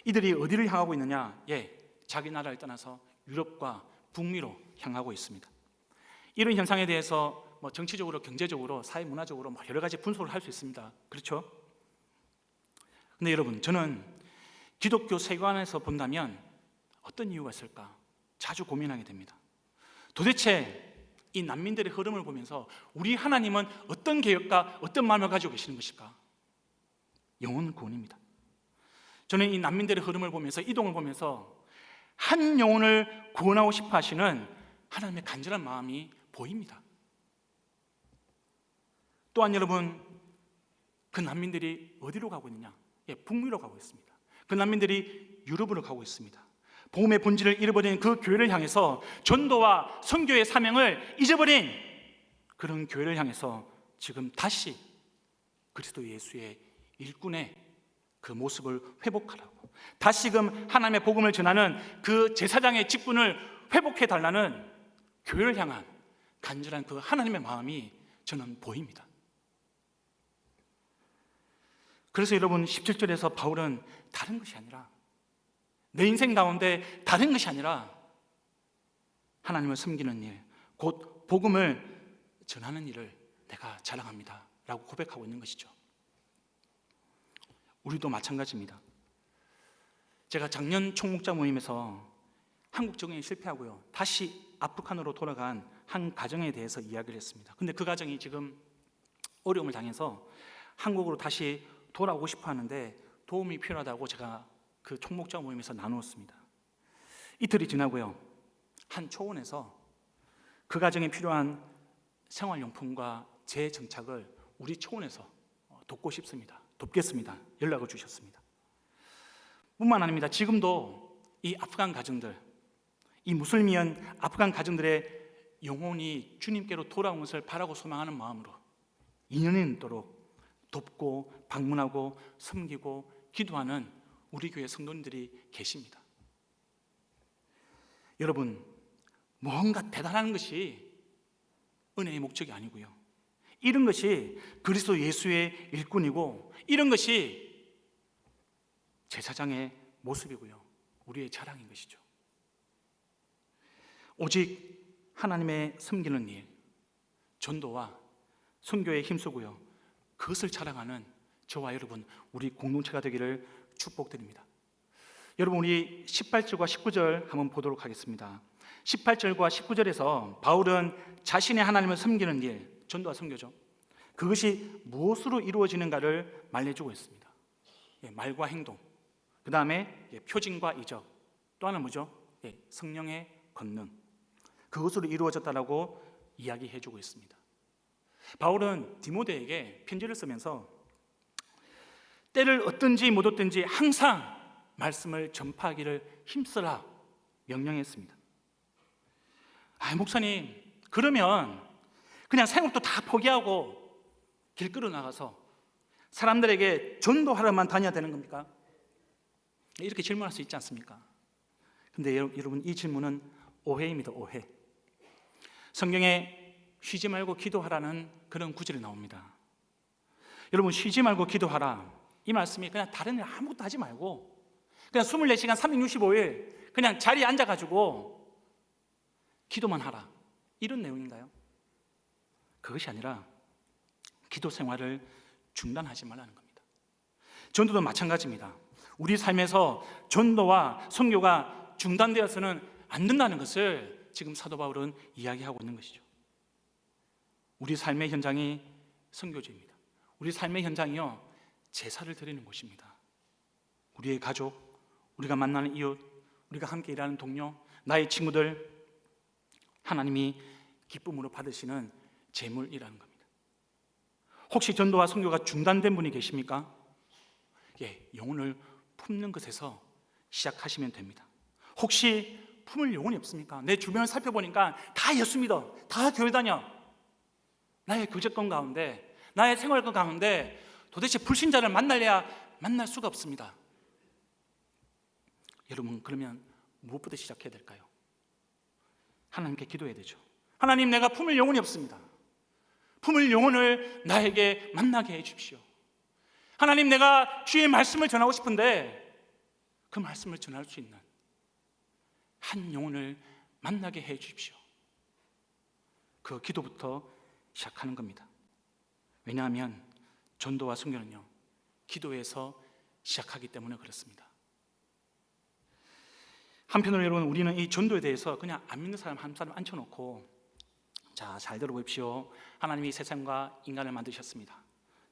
이들이 어디를 향하고 있느냐? 자기 나라를 떠나서 유럽과 북미로 향하고 있습니다. 이런 현상에 대해서 정치적으로, 경제적으로, 사회 문화적으로 여러 가지 분석을 할 수 있습니다. 그렇죠? 근데 여러분, 저는 기독교 세계관에서 본다면 어떤 이유가 있을까? 자주 고민하게 됩니다. 도대체 이 난민들의 흐름을 보면서 우리 하나님은 어떤 계획과 어떤 마음을 가지고 계시는 것일까? 영혼 구원입니다. 저는 이 난민들의 흐름을 보면서, 이동을 보면서 한 영혼을 구원하고 싶어 하시는 하나님의 간절한 마음이 보입니다. 또한 여러분, 그 난민들이 어디로 가고 있느냐? 북미로 가고 있습니다. 그 난민들이 유럽으로 가고 있습니다. 복음의 본질을 잃어버린 그 교회를 향해서 전도와 선교의 사명을 잊어버린 그런 교회를 향해서 지금 다시 그리스도 예수의 일꾼의 그 모습을 회복하라고, 다시금 하나님의 복음을 전하는 그 제사장의 직분을 회복해 달라는 교회를 향한 간절한 그 하나님의 마음이 저는 보입니다. 그래서 여러분, 17절에서 바울은 다른 것이 아니라, 내 인생 가운데 다른 것이 아니라 하나님을 섬기는 일, 곧 복음을 전하는 일을 내가 자랑합니다 라고 고백하고 있는 것이죠. 우리도 마찬가지입니다. 제가 작년 총목자 모임에서 한국 적응에 실패하고요, 다시 아프간으로 돌아간 한 가정에 대해서 이야기를 했습니다. 근데 그 가정이 지금 어려움을 당해서 한국으로 다시 돌아오고 싶어 하는데 도움이 필요하다고 제가 그 총목자 모임에서 나누었습니다. 이틀이 지나고요, 한 초원에서 그 가정에 필요한 생활용품과 재정착을 우리 초원에서 돕고 싶습니다. 돕겠습니다. 연락을 주셨습니다. 뿐만 아닙니다. 지금도 이 아프간 가정들, 이 무슬림이언 아프간 가정들의 영혼이 주님께로 돌아온 것을 바라고 소망하는 마음으로 2년이 넘도록 돕고 방문하고 섬기고 기도하는 우리 교회 성도님들이 계십니다. 여러분, 뭔가 대단한 것이 은혜의 목적이 아니고요, 이런 것이 그리스도 예수의 일꾼이고, 이런 것이 제사장의 모습이고요, 우리의 자랑인 것이죠. 오직 하나님의 섬기는 일, 전도와 선교에 힘쓰고요, 그것을 자랑하는 저와 여러분, 우리 공동체가 되기를 축복드립니다. 여러분, 우리 18절과 19절 한번 보도록 하겠습니다. 18절과 19절에서 바울은 자신의 하나님을 섬기는 일, 전도와 선교죠, 그것이 무엇으로 이루어지는가를 말해주고 있습니다. 말과 행동, 그 다음에 표징과 이적, 또 하나는 뭐죠? 성령의 권능, 그것으로 이루어졌다라고 이야기해주고 있습니다. 바울은 디모데에게 편지를 쓰면서 때를 얻든지 못 얻든지 항상 말씀을 전파하기를 힘쓰라 명령했습니다. 목사님, 그러면 그냥 생업도 다 포기하고 길거리로 나가서 사람들에게 전도하러만 다녀야 되는 겁니까? 이렇게 질문할 수 있지 않습니까? 근데 여러분, 이 질문은 오해입니다. 오해. 성경에 쉬지 말고 기도하라는 그런 구절이 나옵니다. 여러분, 쉬지 말고 기도하라, 이 말씀이 그냥 다른 일 아무것도 하지 말고 그냥 24시간 365일 그냥 자리에 앉아가지고 기도만 하라, 이런 내용인가요? 그것이 아니라 기도 생활을 중단하지 말라는 겁니다. 전도도 마찬가지입니다. 우리 삶에서 전도와 선교가 중단되어서는 안 된다는 것을 지금 사도 바울은 이야기하고 있는 것이죠. 우리 삶의 현장이 선교지입니다. 우리 삶의 현장이요, 제사를 드리는 곳입니다. 우리의 가족, 우리가 만나는 이웃, 우리가 함께 일하는 동료, 나의 친구들, 하나님이 기쁨으로 받으시는 제물이라는 겁니다. 혹시 전도와 선교가 중단된 분이 계십니까? 영혼을 품는 것에서 시작하시면 됩니다. 혹시 품을 영혼이 없습니까? 내 주변을 살펴보니까 다 예수 믿어, 다 교회 다녀, 나의 교제권 가운데, 나의 생활권 가운데 도대체 불신자를 만날래야 만날 수가 없습니다. 여러분, 그러면 무엇부터 시작해야 될까요? 하나님께 기도해야 되죠. 하나님, 내가 품을 영혼이 없습니다. 품을 영혼을 나에게 만나게 해 주십시오. 하나님, 내가 주의 말씀을 전하고 싶은데 그 말씀을 전할 수 있는 한 영혼을 만나게 해 주십시오. 그 기도부터 시작하는 겁니다. 왜냐하면 전도와 선교는요, 기도에서 시작하기 때문에 그렇습니다. 한편으로 여러분, 우리는 이 전도에 대해서 그냥 안 믿는 사람 한 사람 앉혀놓고, 자, 잘 들어보십시오. 하나님이 세상과 인간을 만드셨습니다.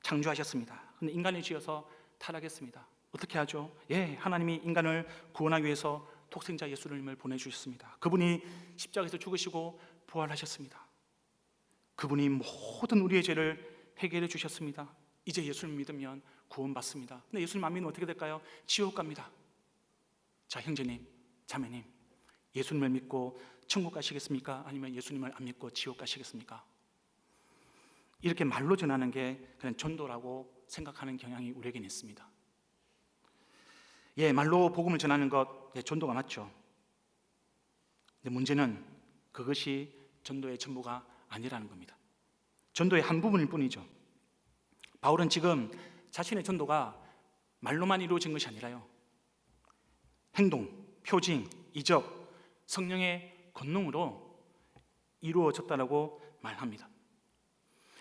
창조하셨습니다. 그런데 인간을 지어서 타락했습니다. 어떻게 하죠? 하나님이 인간을 구원하기 위해서 독생자 예수님을 보내주셨습니다. 그분이 십자가에서 죽으시고 부활하셨습니다. 그분이 모든 우리의 죄를 해결해 주셨습니다. 이제 예수를 믿으면 구원받습니다. 근데 예수님 안 믿으면 어떻게 될까요? 지옥 갑니다. 자, 형제님, 자매님, 예수님을 믿고 천국 가시겠습니까? 아니면 예수님을 안 믿고 지옥 가시겠습니까? 이렇게 말로 전하는 게 그냥 전도라고 생각하는 경향이 우리에게는 있습니다. 말로 복음을 전하는 것, 전도가 맞죠. 근데 문제는 그것이 전도의 전부가 아니라는 겁니다. 전도의 한 부분일 뿐이죠. 바울은 지금 자신의 전도가 말로만 이루어진 것이 아니라요, 행동, 표징, 이적, 성령의 권능으로 이루어졌다라고 말합니다.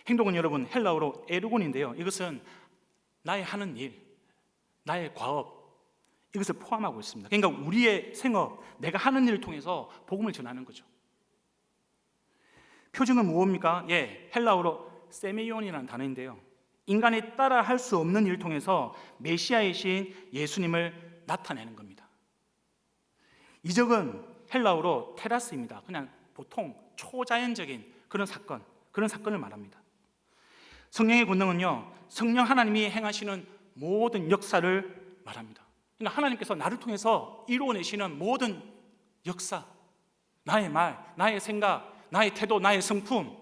행동은 여러분 헬라어로 에르곤인데요, 이것은 나의 하는 일, 나의 과업, 이것을 포함하고 있습니다. 그러니까 우리의 생업, 내가 하는 일을 통해서 복음을 전하는 거죠. 표징은 무엇입니까? 헬라어로 세메이온이라는 단어인데요, 인간이 따라 할 수 없는 일을 통해서 메시아이신 예수님을 나타내는 겁니다. 이적은 헬라어로 테라스입니다. 그냥 보통 초자연적인 그런 사건을 말합니다. 성령의 권능은요, 성령 하나님이 행하시는 모든 역사를 말합니다. 그러니까 하나님께서 나를 통해서 이루어내시는 모든 역사, 나의 말, 나의 생각, 나의 태도, 나의 성품,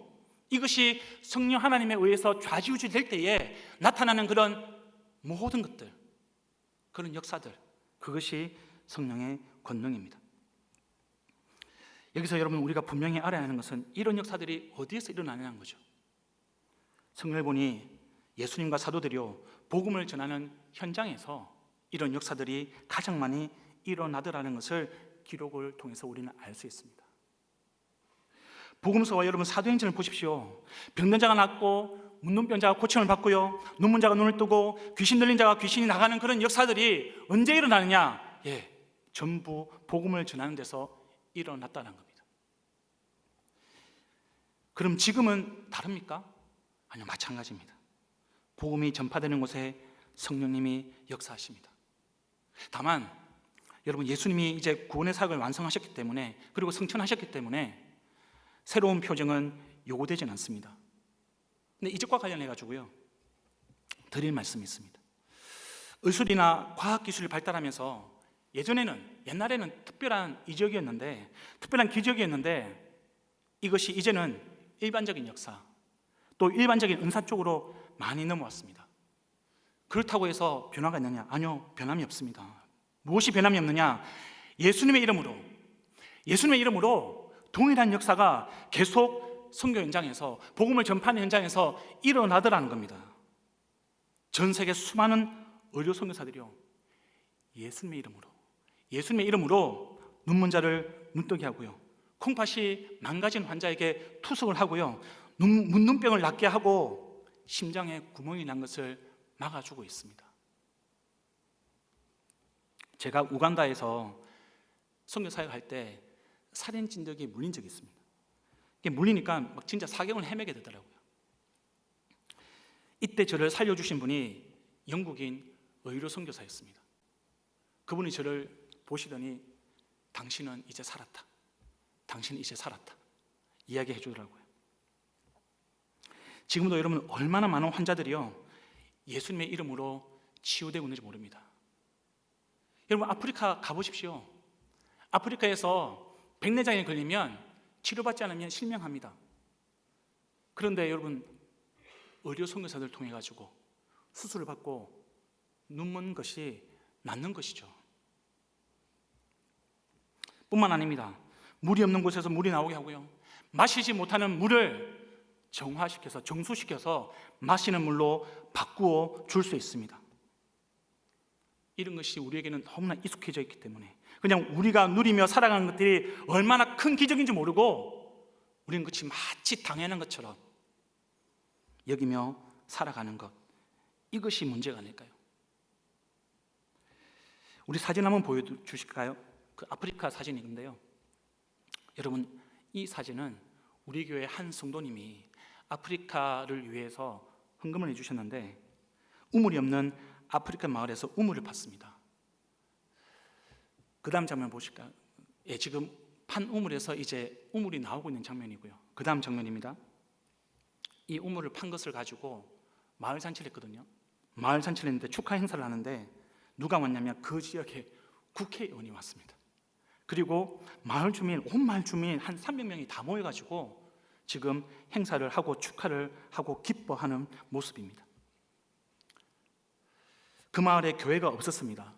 이것이 성령 하나님에 의해서 좌지우지 될 때에 나타나는 그런 모든 것들, 그런 역사들, 그것이 성령의 권능입니다. 여기서 여러분 우리가 분명히 알아야 하는 것은 이런 역사들이 어디에서 일어나냐는 거죠. 성경을 보니 예수님과 사도들이요, 복음을 전하는 현장에서 이런 역사들이 가장 많이 일어나더라는 것을 기록을 통해서 우리는 알 수 있습니다. 복음서와 여러분 사도행전을 보십시오. 병든 자가 낫고 문둥병 자가 고침을 받고요, 눈문 자가 눈을 뜨고 귀신 들린 자가 귀신이 나가는 그런 역사들이 언제 일어나느냐? 전부 복음을 전하는 데서 일어났다는 겁니다. 그럼 지금은 다릅니까? 아니요, 마찬가지입니다. 복음이 전파되는 곳에 성령님이 역사하십니다. 다만 여러분, 예수님이 이제 구원의 사역을 완성하셨기 때문에, 그리고 승천하셨기 때문에 새로운 표정은 요구되진 않습니다. 근데 이것과 관련해 가지고요, 드릴 말씀이 있습니다. 의술이나 과학기술이 발달하면서 옛날에는 특별한 기적이었는데 이것이 이제는 일반적인 역사, 또 일반적인 은사 쪽으로 많이 넘어왔습니다. 그렇다고 해서 변화가 있느냐? 아니요, 변함이 없습니다. 무엇이 변함이 없느냐? 예수님의 이름으로 동일한 역사가 계속 선교 현장에서, 복음을 전파하는 현장에서 일어나더라는 겁니다. 전 세계 수많은 의료 선교사들이요, 예수님의 이름으로 눈먼 자를 눈뜨게 하고요, 콩팥이 망가진 환자에게 투석을 하고요, 문둥병을 낫게 하고 심장에 구멍이 난 것을 막아주고 있습니다. 제가 우간다에서 선교 사역할 때 살인 진드기에 물린 적이 있습니다. 이게 물리니까 막 진짜 사경을 헤매게 되더라고요. 이때 저를 살려주신 분이 영국인 의료 선교사였습니다. 그분이 저를 보시더니 당신은 이제 살았다, 이야기해 주더라고요. 지금도 여러분 얼마나 많은 환자들이요, 예수님의 이름으로 치유되고 있는지 모릅니다. 여러분 아프리카 가보십시오. 아프리카에서 백내장에 걸리면 치료받지 않으면 실명합니다. 그런데 여러분 의료 선교사들 통해 가지고 수술을 받고 눈먼 것이 낫는 것이죠. 뿐만 아닙니다. 물이 없는 곳에서 물이 나오게 하고요, 마시지 못하는 물을 정수시켜서 마시는 물로 바꾸어 줄 수 있습니다. 이런 것이 우리에게는 너무나 익숙해져 있기 때문에 그냥 우리가 누리며 살아가는 것들이 얼마나 큰 기적인지 모르고 우리는 그것이 마치 당연한 것처럼 여기며 살아가는 것, 이것이 문제가 아닐까요? 우리 사진 한번 보여주실까요? 그 아프리카 사진인데요, 여러분 이 사진은 우리 교회 한 성도님이 아프리카를 위해서 헌금을 해주셨는데, 우물이 없는 아프리카 마을에서 우물을 팠습니다. 그 다음 장면 보실까요? 지금 판 우물에서 이제 우물이 나오고 있는 장면이고요. 그 다음 장면입니다. 이 우물을 판 것을 가지고 마을 잔치를 했거든요. 마을 잔치를 했는데 축하 행사를 하는데 누가 왔냐면 그 지역에 국회의원이 왔습니다. 그리고 온 마을 주민 한 300명이 다 모여가지고 지금 행사를 하고 축하를 하고 기뻐하는 모습입니다. 그 마을에 교회가 없었습니다.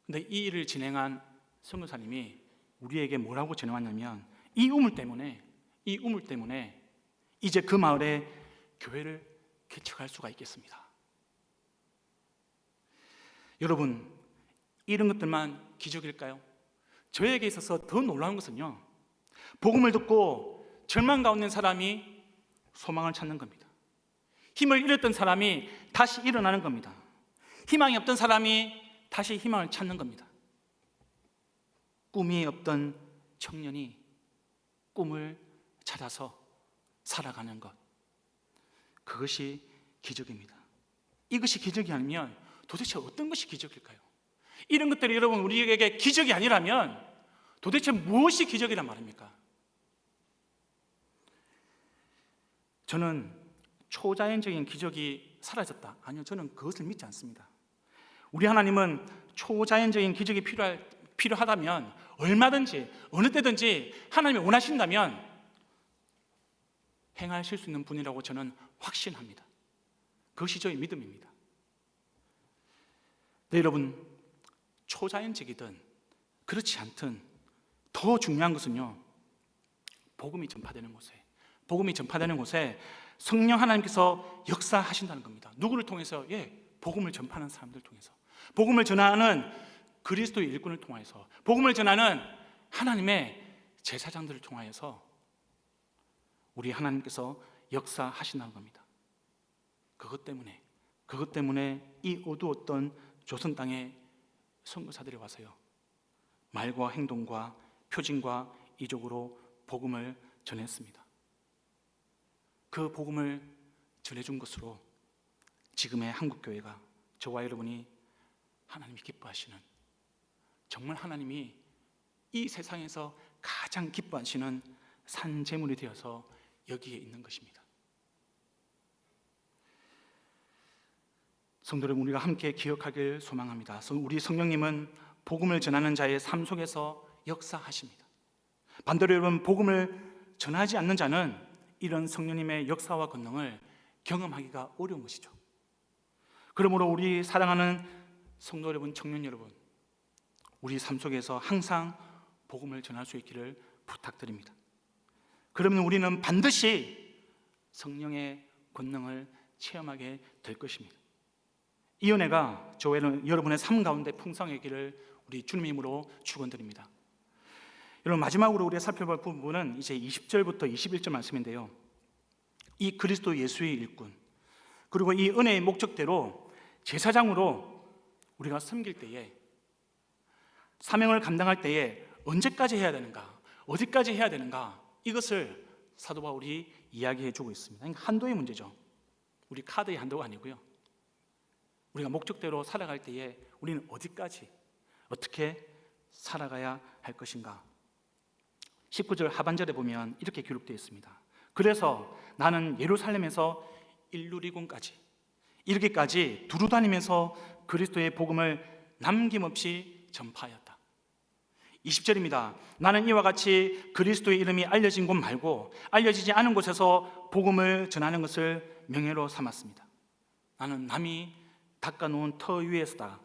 근데 이 일을 진행한 선교사님이 우리에게 뭐라고 전해왔냐면 이 우물 때문에 이제 그 마을에 교회를 개척할 수가 있겠습니다. 여러분, 이런 것들만 기적일까요? 저에게 있어서 더 놀라운 것은요, 복음을 듣고 절망 가운데 있는 사람이 소망을 찾는 겁니다. 힘을 잃었던 사람이 다시 일어나는 겁니다. 희망이 없던 사람이 다시 희망을 찾는 겁니다. 꿈이 없던 청년이 꿈을 찾아서 살아가는 것, 그것이 기적입니다. 이것이 기적이 아니면 도대체 어떤 것이 기적일까요? 이런 것들이 여러분 우리에게 기적이 아니라면 도대체 무엇이 기적이란 말입니까? 저는 초자연적인 기적이 사라졌다. 아니요, 저는 그것을 믿지 않습니다. 우리 하나님은 초자연적인 기적이 필요하다면 얼마든지 어느 때든지 하나님이 원하신다면 행하실 수 있는 분이라고 저는 확신합니다. 그것이 저의 믿음입니다. 네, 여러분, 초자연적이든 그렇지 않든 더 중요한 것은요, 복음이 전파되는 곳에 성령 하나님께서 역사하신다는 겁니다. 누구를 통해서? 복음을 전파하는 사람들 통해서, 복음을 전하는 그리스도의 일꾼을 통하여서, 복음을 전하는 하나님의 제사장들을 통하여서 우리 하나님께서 역사하신다는 겁니다. 그것 때문에 이 어두웠던 조선 땅에 선교사들이 와서요, 말과 행동과 표징과 이적으로 복음을 전했습니다. 그 복음을 전해준 것으로 지금의 한국교회가, 저와 여러분이 하나님이 기뻐하시는, 정말 하나님이 이 세상에서 가장 기뻐하시는 산제물이 되어서 여기에 있는 것입니다. 성도 여러분, 우리가 함께 기억하길 소망합니다. 우리 성령님은 복음을 전하는 자의 삶 속에서 역사하십니다. 반대로 여러분, 복음을 전하지 않는 자는 이런 성령님의 역사와 권능을 경험하기가 어려운 것이죠. 그러므로 우리 사랑하는 성도 여러분, 청년 여러분, 우리 삶 속에서 항상 복음을 전할 수 있기를 부탁드립니다. 그러면 우리는 반드시 성령의 권능을 체험하게 될 것입니다. 이 은혜가 저와 여러분의 삶 가운데 풍성하기를 우리 주님의 이름으로 축원드립니다. 여러분, 마지막으로 우리가 살펴볼 부분은 이제 20절부터 21절 말씀인데요, 이 그리스도 예수의 일꾼, 그리고 이 은혜의 목적대로 제사장으로 우리가 섬길 때에, 사명을 감당할 때에 언제까지 해야 되는가, 어디까지 해야 되는가, 이것을 사도 바울이 이야기해 주고 있습니다. 그러니까 한도의 문제죠. 우리 카드의 한도가 아니고요, 우리가 목적대로 살아갈 때에 우리는 어디까지 어떻게 살아가야 할 것인가. 19절 하반절에 보면 이렇게 기록되어 있습니다. 그래서 나는 예루살렘에서 일루리곤까지 이르기까지 두루다니면서 그리스도의 복음을 남김없이 전파하였다. 20절입니다. 나는 이와 같이 그리스도의 이름이 알려진 곳 말고 알려지지 않은 곳에서 복음을 전하는 것을 명예로 삼았습니다. 나는 남이 닦아놓은 터 위에서가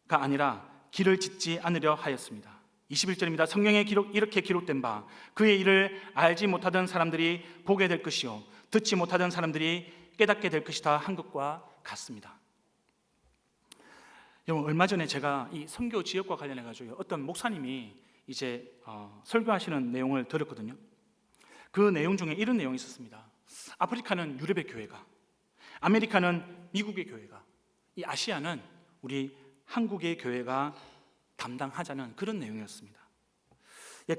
아니라 길을 짓지 않으려 하였습니다. 21절입니다. 성경에 이렇게 기록된 바 그의 일을 알지 못하던 사람들이 보게 될 것이요 듣지 못하던 사람들이 깨닫게 될 것이다 한 것과 같습니다. 여러분, 얼마 전에 제가 이 선교 지역과 관련해 가지고 어떤 목사님이 이제 설교하시는 내용을 들었거든요. 그 내용 중에 이런 내용이 있었습니다. 아프리카는 유럽의 교회가, 아메리카는 미국의 교회가, 이 아시아는 우리 한국의 교회가 담당하자는 그런 내용이었습니다.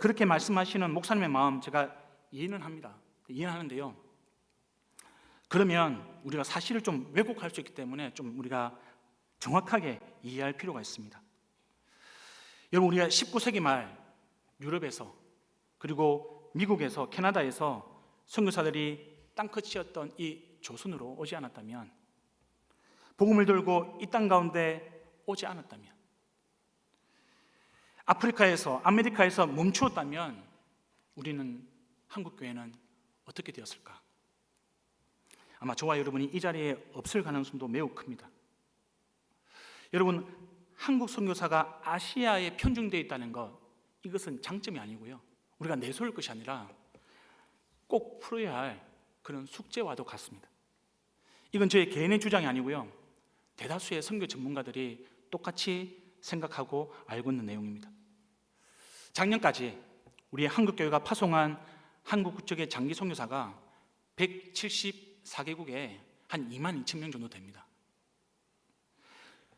그렇게 말씀하시는 목사님의 마음 제가 이해는 합니다. 이해하는데요, 그러면 우리가 사실을 좀 왜곡할 수 있기 때문에 좀 우리가 정확하게 이해할 필요가 있습니다. 여러분, 우리가 19세기 말 유럽에서, 그리고 미국에서, 캐나다에서 선교사들이 땅끝이었던 이 조선으로 오지 않았다면, 복음을 들고 이 땅 가운데 오지 않았다면, 아프리카에서, 아메리카에서 멈추었다면 우리는, 한국교회는 어떻게 되었을까? 아마 저와 여러분이 이 자리에 없을 가능성도 매우 큽니다. 여러분, 한국 선교사가 아시아에 편중되어 있다는 것, 이것은 장점이 아니고요, 우리가 내세울 것이 아니라 꼭 풀어야 할 그런 숙제와도 같습니다. 이건 저의 개인의 주장이 아니고요, 대다수의 선교 전문가들이 똑같이 생각하고 알고 있는 내용입니다. 작년까지 우리 한국교회가 파송한 한국 국적의 장기 선교사가 174개국에 한 22,000명 정도 됩니다.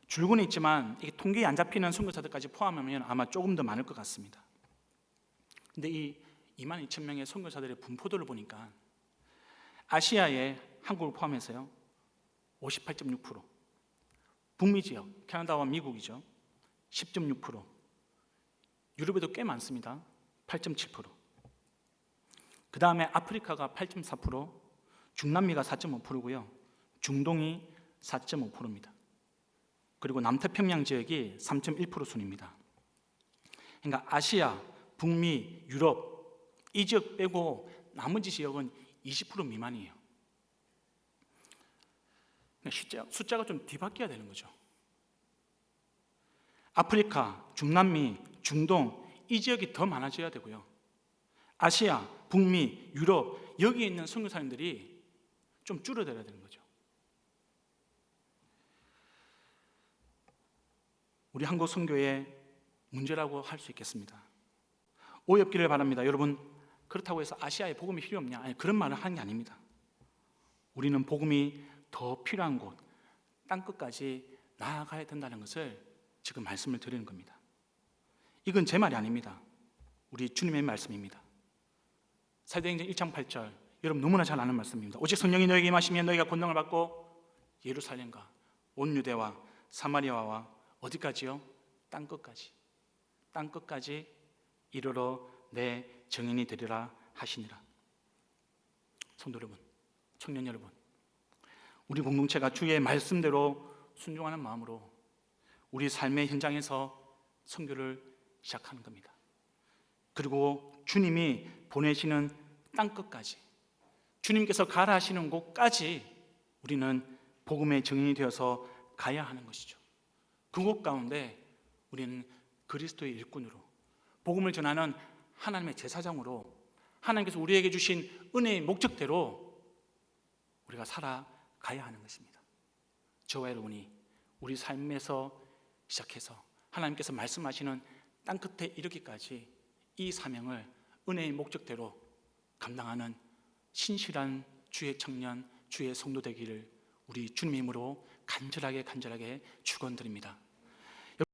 줄고는 있지만 이게 통계에 안 잡히는 선교사들까지 포함하면 아마 조금 더 많을 것 같습니다. 근데 이 22,000명의 선교사들의 분포도를 보니까 아시아에 한국을 포함해서요 58.6%, 북미 지역, 캐나다와 미국이죠 10.6%, 유럽에도 꽤 많습니다 8.7%. 그 다음에 아프리카가 8.4%, 중남미가 4.5%고요. 중동이 4.5%입니다. 그리고 남태평양 지역이 3.1% 순입니다. 그러니까 아시아, 북미, 유럽 이 지역 빼고 나머지 지역은 20% 미만이에요. 숫자가 좀 뒤바뀌어야 되는 거죠. 아프리카, 중남미, 중동 이 지역이 더 많아져야 되고요. 아시아, 북미, 유럽 여기에 있는 선교사님들이 좀 줄어들어야 되는 거죠. 우리 한국 선교의 문제라고 할 수 있겠습니다. 오해없기를 바랍니다. 여러분, 그렇다고 해서 아시아에 복음이 필요 없냐? 아니, 그런 말을 하는 게 아닙니다. 우리는 복음이 더 필요한 곳, 땅끝까지 나아가야 된다는 것을 지금 말씀을 드리는 겁니다. 이건 제 말이 아닙니다. 우리 주님의 말씀입니다. 사도행전 1장 8절, 여러분 너무나 잘 아는 말씀입니다. 오직 성령이 너에게 임하시면 너희가 권능을 받고 예루살렘과 온 유대와 사마리아와 어디까지요? 땅끝까지 이르러 내 증인이 되리라 하시니라. 성도 여러분, 청년 여러분, 우리 공동체가 주의 말씀대로 순종하는 마음으로 우리 삶의 현장에서 선교를 시작하는 겁니다. 그리고 주님이 보내시는 땅끝까지, 주님께서 가라 하시는 곳까지 우리는 복음의 증인이 되어서 가야 하는 것이죠. 그곳 가운데 우리는 그리스도의 일꾼으로, 복음을 전하는 하나님의 제사장으로, 하나님께서 우리에게 주신 은혜의 목적대로 우리가 살아가야 하는 것입니다. 저와 여러분이 우리 삶에서 시작해서 하나님께서 말씀하시는 땅끝에 이르기까지 이 사명을 은혜의 목적대로 감당하는 신실한 주의 청년, 주의 성도 되기를 우리 주님 이름으로 간절하게 축원드립니다.